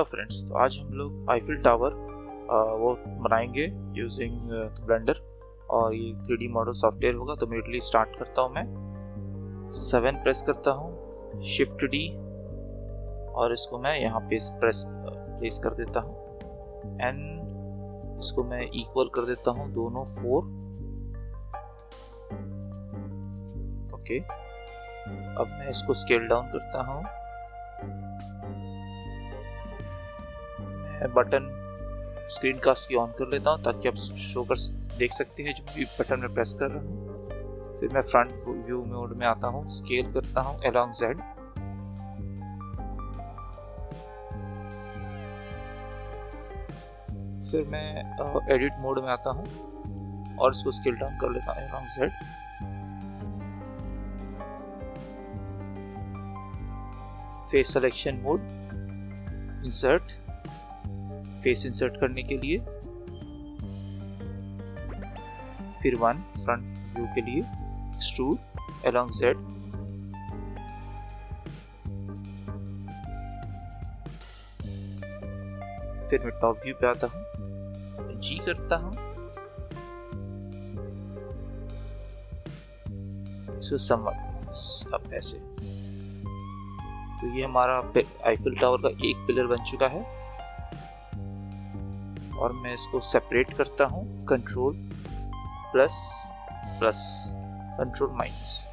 Hello friends, तो आज हम लोग आईफिल टावर वो बनाएंगे यूजिंग ब्लेंडर और ये 3D मॉडल सॉफ्टवेयर होगा। तो इमीडिएटली स्टार्ट करता हूँ। मैं 7 प्रेस करता हूँ, शिफ्ट D और इसको मैं यहाँ पे प्लेस कर देता हूँ एंड इसको मैं इक्वल कर देता हूँ दोनों 4। ओके, अब मैं इसको स्केल डाउन करता हूँ। बटन स्क्रीन कास्ट की ऑन कर लेता हूँ ताकि आप शो कर देख सकते हैं जो भी बटन में प्रेस कर रहा हूँ। फिर मैं फ्रंट व्यू मोड में आता हूँ, स्केल करता हूँ अलोंग Z। फिर मैं एडिट मोड में आता हूँ और इसको स्केल डाउन कर लेता हूँ along Z। Face selection mode, insert, face insert करने के लिए, फिर 1 फ्रंट व्यू के लिए एक्सट्रूड अलोंग Z। फिर मैं टॉप व्यू पे आता हूँ, G करता हूँ, इसको समवट अब ऐसे। तो ये हमारा आईफिल टावर का एक पिलर बन चुका है और मैं इसको सेपरेट करता हूँ, control plus plus, control minus.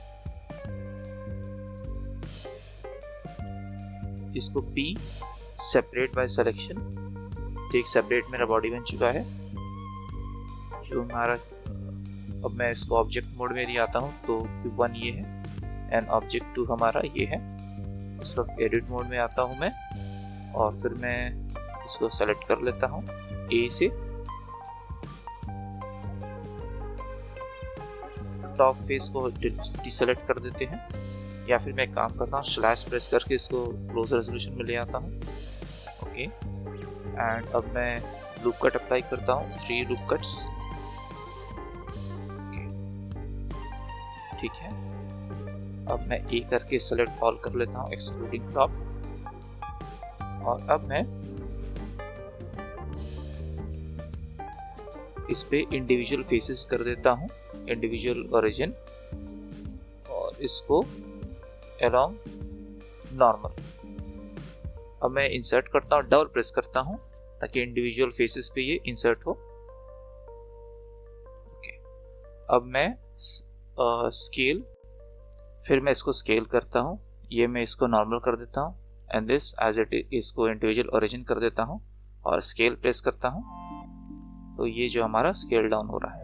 इसको P सेपरेट बाय सिलेक्शन। एक सेपरेट मेरा बॉडी बन चुका है जो हमारा। अब मैं इसको ऑब्जेक्ट मोड में नहीं आता हूँ, तो क्यूब 1 ये है एंड ऑब्जेक्ट 2 हमारा ये है। इसको एडिट मोड में आता हूँ मैं और फिर मैं इसको सेलेक्ट कर लेता हूँ A से। टॉप फेस को डिसेलेक्ट कर देते हैं, या फिर मैं काम करता हूँ स्लैश प्रेस करके इसको क्लोज रेजोल्यूशन में ले आता हूँ। ओके, एंड अब मैं लूप कट अप्लाई करता हूँ, 3 लूप कट्स। ठीक है, अब मैं A करके सेलेक्ट ऑल कर लेता हूँ एक्सक्लूडिंग टॉप। और अब मैं इस पे इंडिविजुअल फेसेस कर देता हूँ, इंडिविजुअल ओरिजिन, और इसको अलोंग नॉर्मल। अब मैं इंसर्ट करता हूँ, डबल प्रेस करता हूँ ताकि इंडिविजुअल फेसेस पे ये इंसर्ट हो। ओके, अब मैं स्केल, फिर मैं इसको स्केल करता हूँ, ये मैं इसको नॉर्मल कर देता हूँ and this as it is, इसको इंडिविजुअल ओरिजिन कर देता हूँ और स्केल प्रेस करता हूँ। तो ये जो हमारा स्केल डाउन हो रहा है।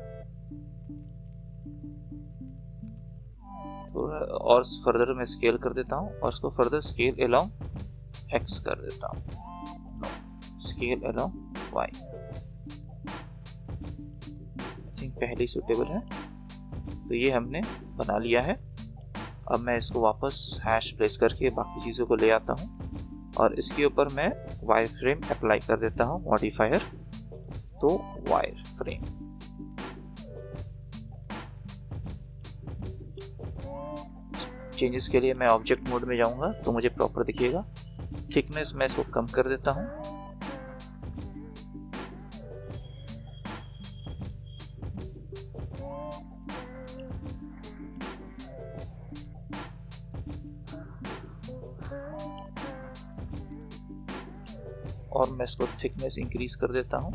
तो और फर्दर मैं स्केल कर देता हूँ और इसको फर्दर स्केल अलोंग X कर देता हूँ, scale along Y। I think पहले सूटेबल है। तो ये हमने बना लिया है। अब मैं इसको वापस हैश प्रेस करके बाकी चीज़ों को ले आता हूँ और इसके ऊपर मैं वायर फ्रेम अप्लाई कर देता हूँ, मॉडिफायर। तो वायर फ्रेम, चेंजेस के लिए मैं ऑब्जेक्ट मोड में जाऊंगा तो मुझे प्रॉपर दिखेगा। थिकनेस मैं इसको कम कर देता हूं। और मैं इसको थिकनेस इंक्रीज कर देता हूं।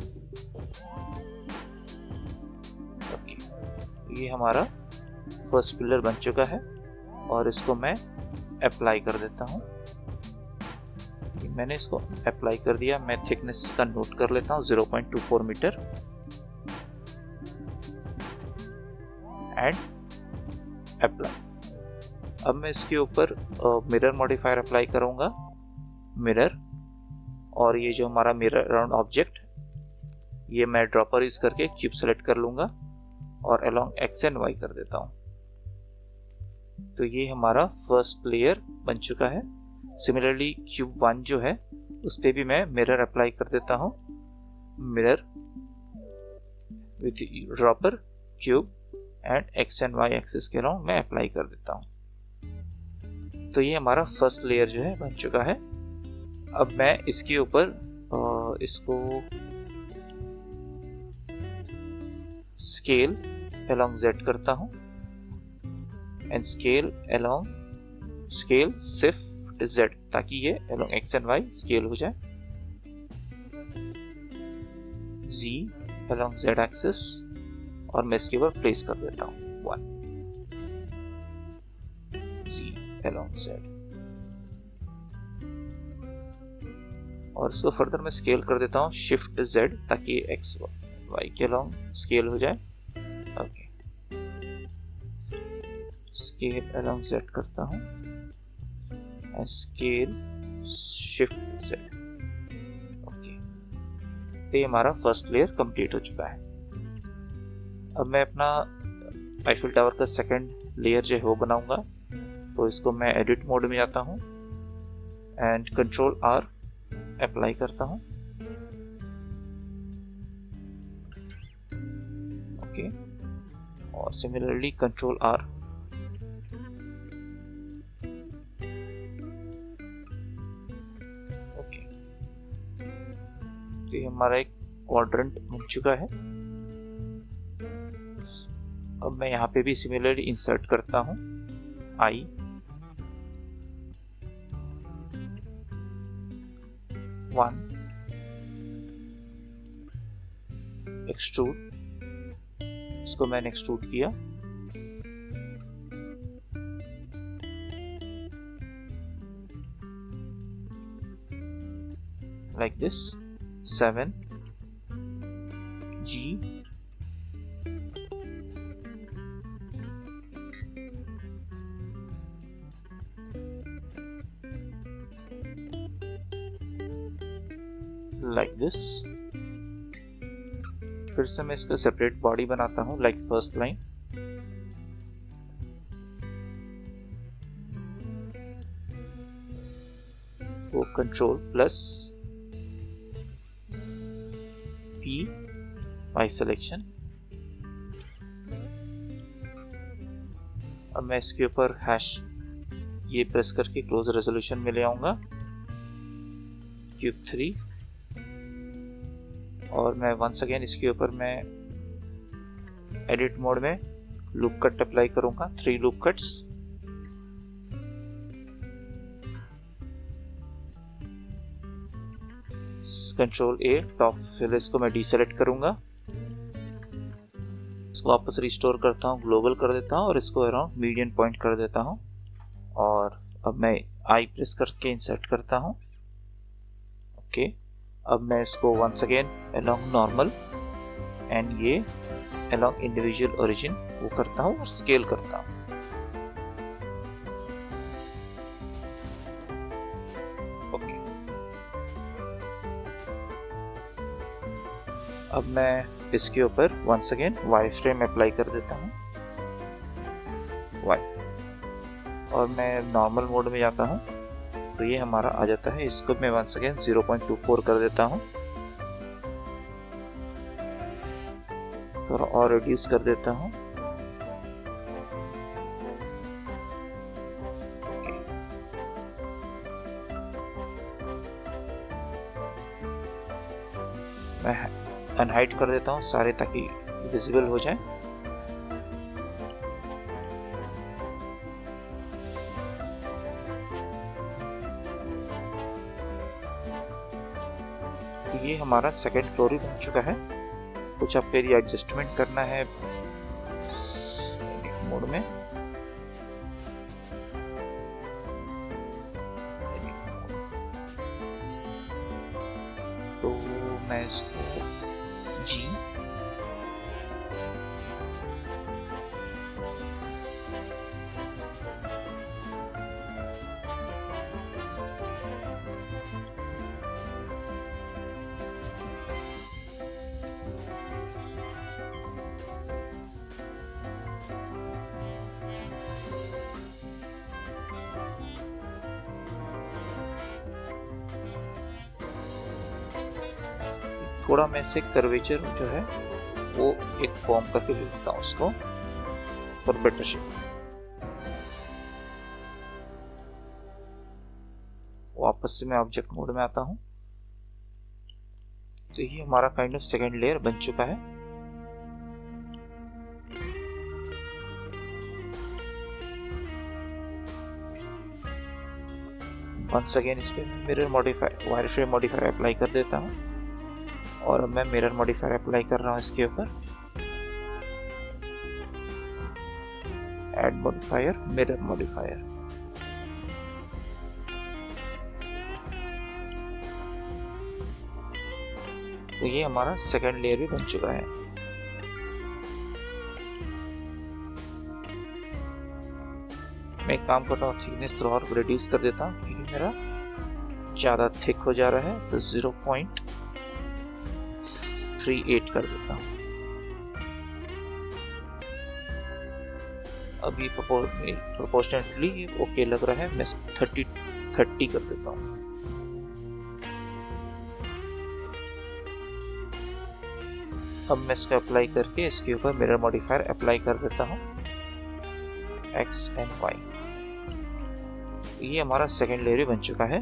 ओके, ये हमारा फर्स्ट पिलर बन चुका है और इसको मैं अप्लाई कर देता हूं। मैंने इसको अप्लाई कर दिया। मैं थिकनेस इसका नोट कर लेता हूं, 0.24 मीटर एंड अप्लाई। अब मैं इसके ऊपर मिरर मॉडिफायर अप्लाई करूंगा, मिरर, और ये जो हमारा मिरर अराउंड ऑब्जेक्ट, ये मैं ड्रॉपर यूज करके क्यूब सेलेक्ट कर लूंगा और अलोंग X एंड Y कर देता हूं। तो ये हमारा फर्स्ट लेयर बन चुका है। सिमिलरली क्यूब 1 जो है उस पर भी मैं मिरर अप्लाई कर देता हूँ, mirror with dropper, cube and X and Y axis के अराउंड मैं अप्लाई कर देता हूँ। तो ये हमारा फर्स्ट लेयर जो है बन चुका है। अब मैं इसके ऊपर इसको स्केल अलोंग z करता हूँ एंड स्केल शिफ्ट z, ताकि ये along x and y scale हो जाए। z अलोंग z एक्सिस, और मैं इसके ऊपर प्लेस कर देता हूँ 1 z अलोंग z, और इसको फर्दर मैं स्केल कर देता हूँ शिफ्ट z, ताकि x y के अलोंग स्केल हो जाए। ओके, स्केल अलोंग z करता हूँ, स्केल शिफ्ट z। ओके, तो ये हमारा फर्स्ट लेयर कंप्लीट हो चुका है। अब मैं अपना आईफिल टावर का सेकंड लेयर जो है वो बनाऊंगा। तो इसको मैं एडिट मोड में जाता हूँ एंड कंट्रोल R अप्लाई करता हूँ। ओके, और सिमिलरली कंट्रोल R। ओके, तो ये हमारा एक क्वाड्रेंट बन चुका है। अब मैं यहाँ पे भी सिमिलरली इंसर्ट करता हूँ I, वन, एक्सट्रूड, इसको मैंने एक्सट्रूड किया, like this, 7 G, like this. फिर से मैं इसका सेपरेट बॉडी बनाता हूँ, लाइक फर्स्ट लाइन। वो control plus P by selection. अब मैं इसके ऊपर हैश ये प्रेस करके क्लोज रेजोल्यूशन में ले आऊंगा, क्यूब 3, और मैं वंस अगेन इसके ऊपर मैं एडिट मोड में लूप कट अप्लाई करूंगा, 3 loop cuts. Control A top fill, इसको मैं डीसेलेक्ट करूंगा, इसको वापस रिस्टोर करता हूँ, ग्लोबल कर देता हूँ, और इसको अराउंड मीडियन पॉइंट कर देता हूँ। और अब मैं I प्रेस करके इंसर्ट करता हूँ। ओके, अब मैं इसको once again along normal and ये अलोंग इंडिविजुअल ओरिजिन वो करता हूँ और स्केल करता हूँ। ओके, अब मैं इसके ऊपर once again wireframe apply कर देता हूँ, वाई, और मैं नॉर्मल मोड में जाता हूँ, तो ये हमारा आ जाता है। इसको मैं वंस अगेन 0.24 कर देता हूँ, थोड़ा और रिड्यूस कर देता हूँ। मैं अनहाइड कर देता हूँ सारे, ताकि विजिबल हो जाए। तो ये हमारा सेकंड फ्लोर ही बन चुका है। कुछ आपको यदि एडजस्टमेंट करना है मोड में, तो मैं इसको G, थोड़ा मैं से कर्वेचर जो है वो एक फॉर्म करके भेजता हूँ उसको फॉर बेटर शेप। वापस वापस से मैं ऑब्जेक्ट मोड में आता हूँ। तो ये हमारा काइंड ऑफ सेकेंड लेयर बन चुका है। वंस अगेन इस पे mirror modifier wireframe modifier apply कर देता हूँ और अब मैं मिरर मॉडिफायर अप्लाई कर रहा हूँ इसके ऊपर। Add modifier mirror modifier. तो ये हमारा सेकेंड लेयर भी बन चुका है। मैं एक काम करता हूँ, थिकनेस थोड़ा और रिड्यूस कर देता हूँ क्योंकि मेरा ज़्यादा थिक हो जा रहा है। तो 0.38 कर देता हूँ। अभी प्रोपोर्शनेटली ओके लग रहा है। मैं 30 कर देता हूँ। अब मैं इसका अप्लाई करके इसके ऊपर मिरर मॉडिफायर अप्लाई कर देता हूँ X एंड Y। ये हमारा सेकेंड लेयर बन चुका है।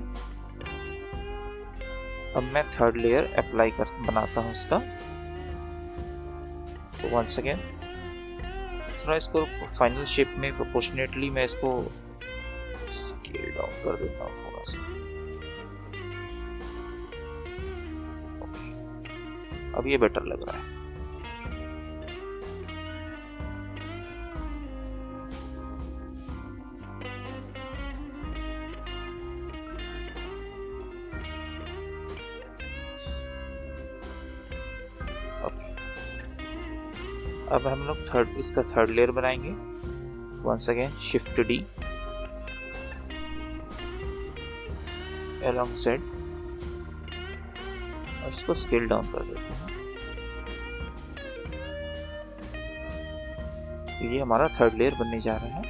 अब मैं थर्ड लेयर अप्लाई कर बनाता हूँ इसका। तो वंस अगेन थोड़ा इसको फाइनल शेप में प्रोपोर्शनेटली मैं इसको स्केल डाउन कर देता हूँ थोड़ा सा। अब ये बेटर लग रहा है। अब हम लोग इसका थर्ड लेयर बनाएंगे। Once again shift D along Z और इसको स्केल डाउन कर देते हैं। तो ये हमारा थर्ड लेयर बनने जा रहा है।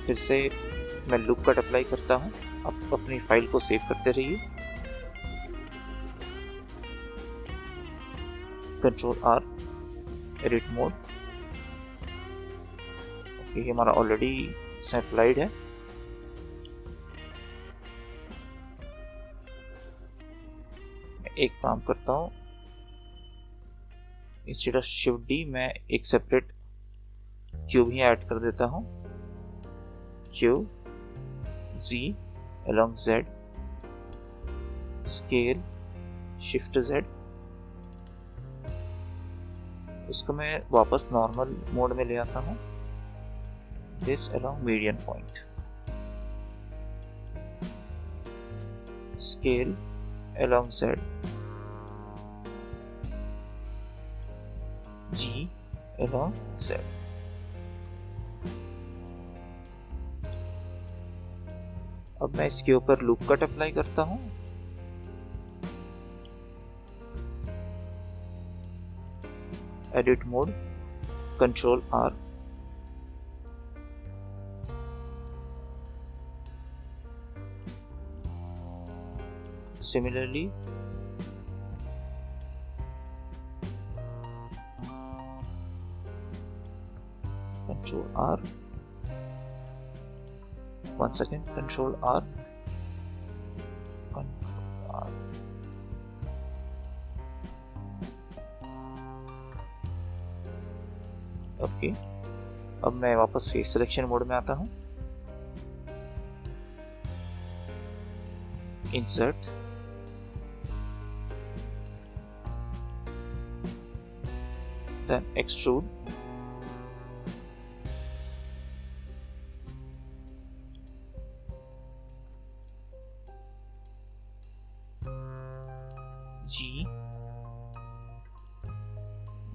फिर से मैं लूप कट अप्लाई करता हूँ। आप अपनी फाइल को सेव करते रहिए। Ctrl R edit mode. Okay, ये हमारा ऑलरेडी इसमें अप्लाइड है। मैं एक काम करता हूँ, इंस्टेड ऑफ शिफ्ट D मैं एक सेपरेट क्यूब ही ऐड कर देता हूँ। Cube Z along Z scale shift Z। इसको मैं वापस नॉर्मल मोड में ले आता हूँ। This along median point scale along Z G along Z। अब मैं इसके ऊपर लूप कट अप्लाई करता हूँ। Edit mode Ctrl R similarly Ctrl R once again Ctrl R okay. अब मैं वापस फेस सिलेक्शन मोड में आता हूँ। इंसर्ट देन एक्सट्रूड G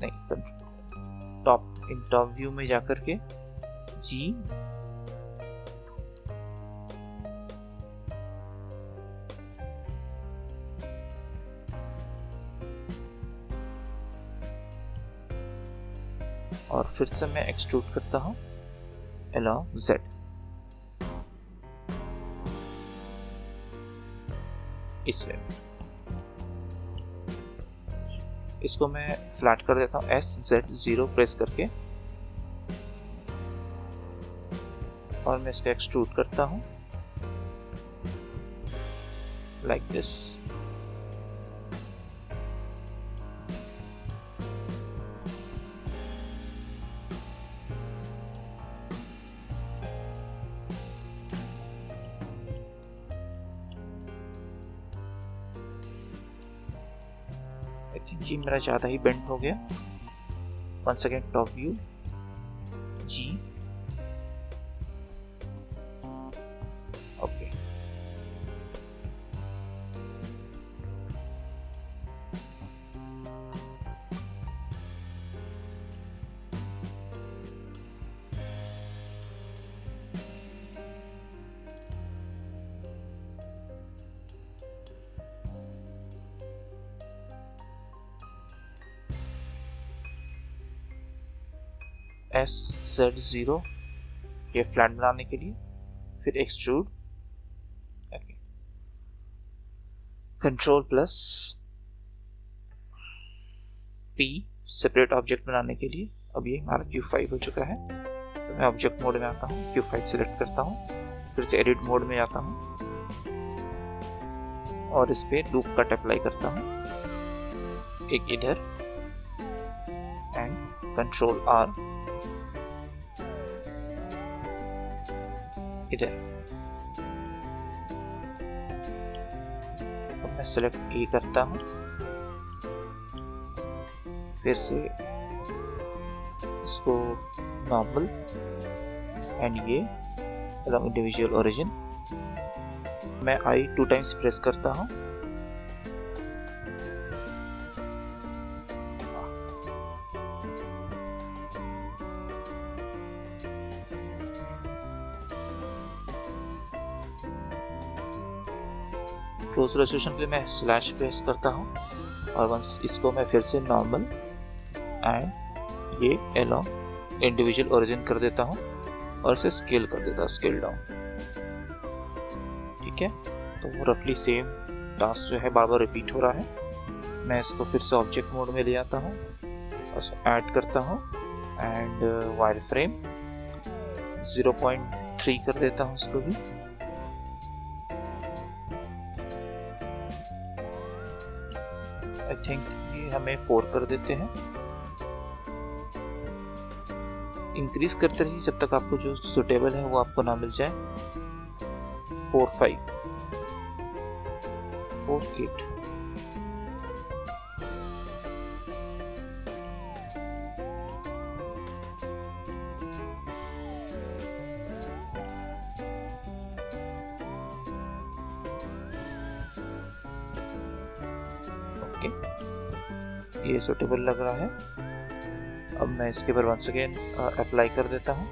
नहीं टॉप व्यू में जाकर के G और फिर से मैं एक्सट्रूड करता हूँ along Z। इसमें इसको मैं फ्लैट कर देता हूँ SZ0 प्रेस करके और मैं इसका एक्सट्रूड करता हूँ like this. I think ये मेरा ज़्यादा ही बेंड हो गया. Once again top view, G. Okay. SZ0 ये फ्लैट बनाने के लिए. फिर extrude. Control plus P separate object बनाने के लिए. अब ये हमारा Q5 हो चुका है. तो मैं ऑब्जेक्ट मोड में आता हूँ, Q5 सेलेक्ट करता हूँ, फिर से एडिट मोड में आता हूँ और इस पे लूप कट अप्लाई करता हूँ, एक इधर एंड कंट्रोल R इधर. अब मैं सेलेक्ट A करता हूँ, फिर से इसको नॉर्मल एंड ये अलॉन्ग इंडिविजुअल ओरिजिन. मैं I 2 टाइम्स प्रेस करता हूँ. क्लोज रेजोल्यूशन के लिए मैं स्लैश प्रेस करता हूँ और वंस इसको मैं फिर से नॉर्मल एंड ये अलॉन्ग इंडिविजुअल ओरिजिन कर देता हूँ और इसे स्केल कर देता हूँ, स्केल डाउन. ठीक है, तो वो रफली सेम टास्क जो है बार बार रिपीट हो रहा है. मैं इसको फिर से ऑब्जेक्ट मोड में ले आता हूँ और ऐड करता हूँ एंड वायर फ्रेम 0.3 कर देता हूँ इसको भी. आई थिंक ये हमें 4 कर देते हैं. इंक्रीज करते रहिए जब तक आपको जो सुटेबल है वो आपको ना मिल जाए. 4, 5, 4, 8. ओके, ये सुटेबल लग रहा है. अब मैं इसके ऊपर वंस अगेन अप्लाई कर देता हूँ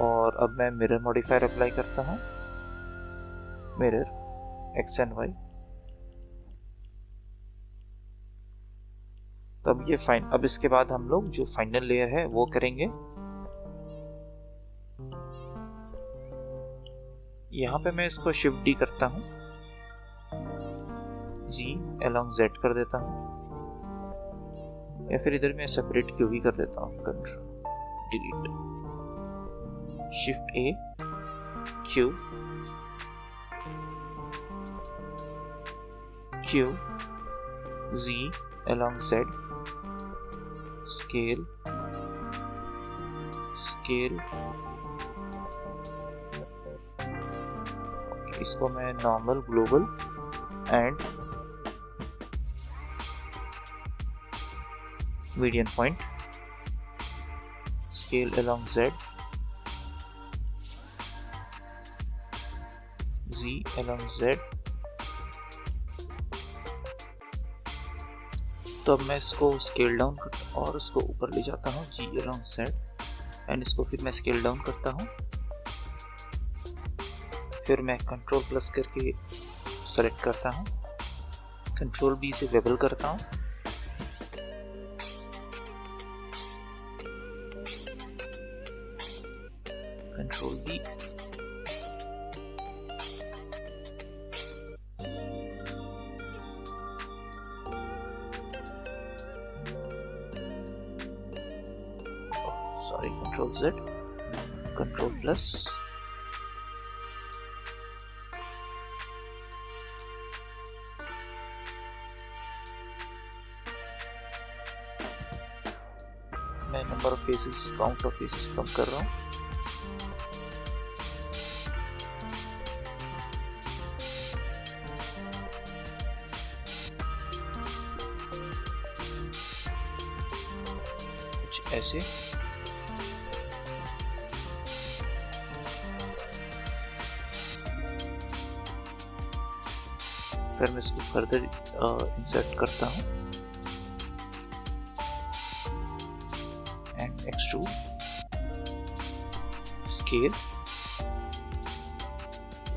और अब मैं मिरर मॉडिफायर अप्लाई करता हूँ. Mirror X and Y. तब ये फाइन. अब इसके बाद हम लोग जो फाइनल लेयर है वो करेंगे. यहाँ पे मैं इसको शिफ्ट D करता हूँ, G along Z कर देता हूँ, या फिर इधर मैं सेपरेट Q भी कर देता हूँ. Control delete, shift A, Q, Q, Z along Z, scale, scale. इसको मैं normal, global and median point, scale along Z, Z along Z. तो अब मैं इसको स्केल डाउन और इसको ऊपर ले जाता हूँ, G along Z, एंड इसको फिर मैं स्केल डाउन करता हूँ. फिर मैं कंट्रोल प्लस करके सेलेक्ट करता हूँ, कंट्रोल B से बेबल करता हूँ, control B, sorry, control Z, control plus, मैं number of faces, count of faces कम कर रहा हूँ। कुछ ऐसे। फिर मैं इसको फर्दर इंसर्ट करता हूँ and extrude, scale,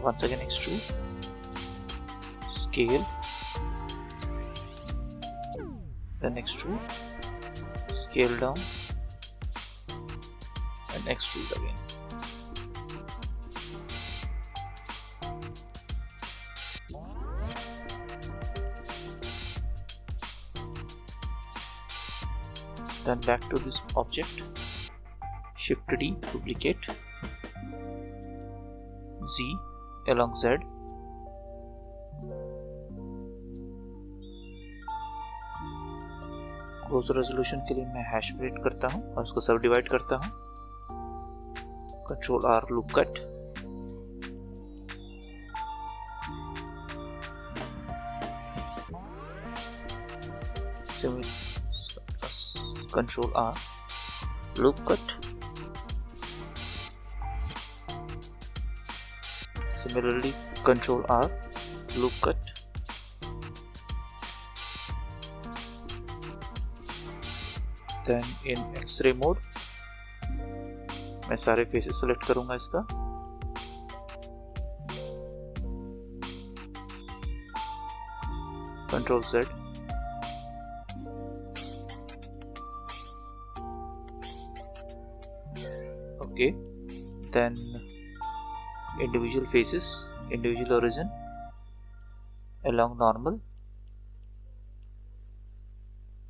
once again extrude, scale, then extrude, scale down and extrude again. Then back to this object, Shift D, duplicate, Z along Z, close resolution के लिए मैं हैश ब्रेड करता हूँ और उसको सब डिवाइड करता हूँ। Control R, loop cut, control R, loop cut, similarly control R, loop cut, then in X-ray mode मैं सारे फेसेस सेलेक्ट करूंगा इसका, control Z, okay, then individual faces, individual origin along normal,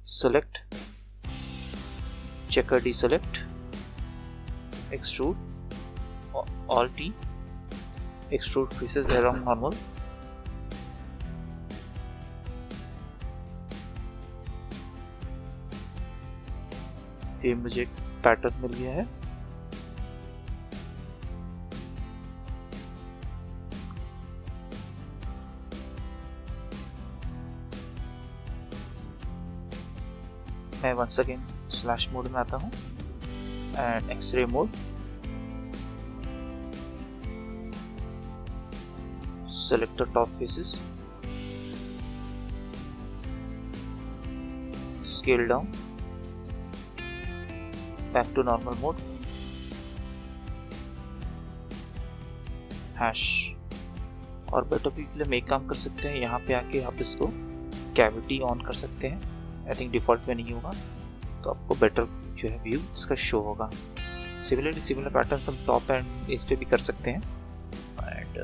select, checker deselect, extrude, Alt T, extrude faces along normal, ये मुझे एक pattern मिल गया है। मैं once again स्लैश मोड में आता हूँ and x-ray mode, select the top faces, scale down, back to normal mode, hash. और बेटर व्यू के लिए हम एक काम कर सकते हैं, यहाँ पे आके आप इसको कैविटी ऑन कर सकते हैं। आई थिंक डिफॉल्ट में नहीं होगा, तो आपको बेटर जो है व्यू इसका शो होगा। सिमिलरली सिमिलर पैटर्न्स हम टॉप एंड इस पे भी कर सकते हैं। And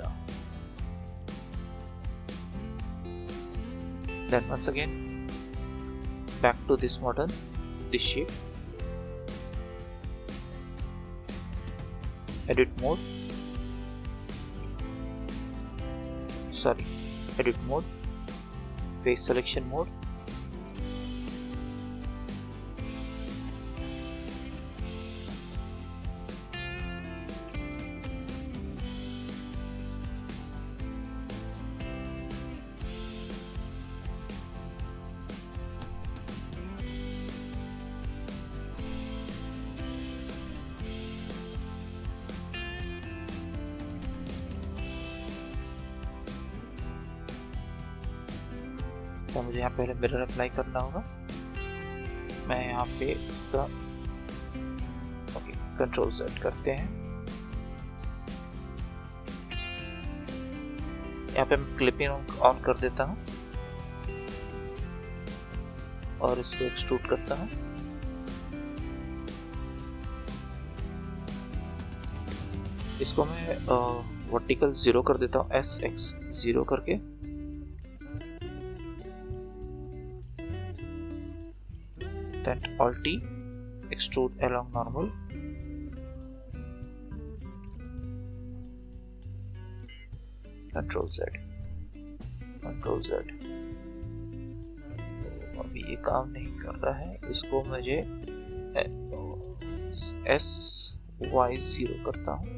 then once again back to this model, this shape, edit mode, sorry edit mode, face selection mode, तो मुझे यहाँ पहले मिरर अप्लाई करना होगा। मैं यहाँ पे इसका ओके कंट्रोल Z करते हैं। यहाँ पे मैं क्लिपिंग ऑन कर देता हूँ और इसको एक्सट्रूड करता हूँ। इसको मैं वर्टिकल 0 कर देता हूँ, SX 0 करके। Then Alt T, extrude along normal, Control Z, Control Z। अभी ये काम नहीं कर रहा है, इसको मुझे एस वाई 0 करता हूँ,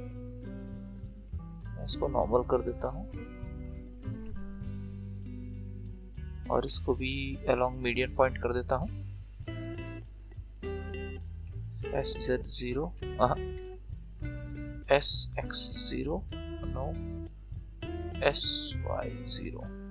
इसको नॉर्मल कर देता हूँ और इसको भी अलोंग मीडियन पॉइंट कर देता हूँ। S Z 0, S X 0, no, S Y 0।